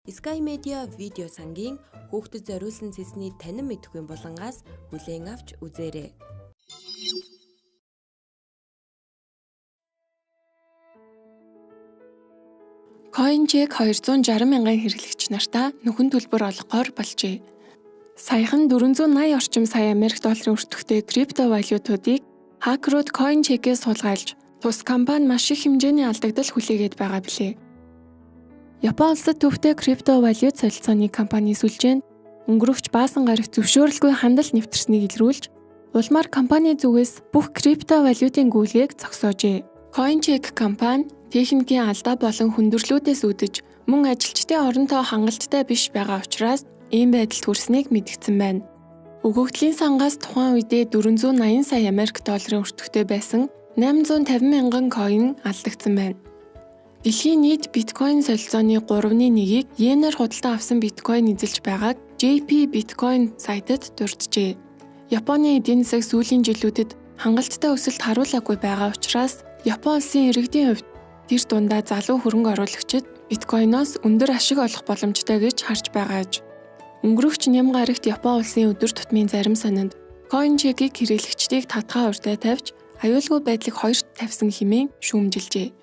Sky Media видео сангийн хүүхдэд зориулсан цэсний танин мэдхгүй булангаас хүлээн авч үзээрэй. CoinCheck 260 мянган хэрэглэгч нартаа нүхэн төлбөр олгохоор болжээ. Саяхан 480 орчим сая Америк долларын өртөгтэй крипто валютуудыг хакерууд CoinCheck-ээс суулгайлж, тус компани маш их хэмжээний алдагдал хүлээгээд байгаа билээ. Япон улсад төвтэй крипто валют солилцооны компани сүлжээнд өнгөрөгч баасан гарагт зөвшөөрөлгүй хандлт нэвтэрснийг илрүүлж, улмаар компани зүгээс бүх крипто валютын гүйлгээг зогсоожээ. CoinCheck компани техникийн алдаа болон хүндрэлүүдээс үүдэж мөн ажилчдын оронтой хангалттай биш байгаа учраас ийм байдалд хүрснийг мэдгдсэн байна. Өгөгдлийн сангаас тухайн үедээ 480 сая Америк долларын өртөгтэй байсан 850 мянган coin алдагдсан байна. Дэлхийн нийт биткойн солилцооны 3/1-ийг йенээр худалдан авсан биткойн эзэлж байгааг JP Bitcoin сайтад дурджээ. Японы эдийн засаг сүүлийн жилүүдэд хангалттай өсөлт харуулаагүй байгаа учраас Япон улсын иргэдийн хувьд тэр дундаа залуу хөрөнгө оруулагчид биткойноос өндөр ашиг олох боломжтой гэж харж байгааж. Өнгөрөгч ням гарагт Япон улсын өдөр тутмын зарим сонинд CoinCheck-ийг хэрэглэгчдийг татгаа урьдаа тавьж аюулгүй байдлыг хоёрт тавьсан хэмээн шүүмжилжээ.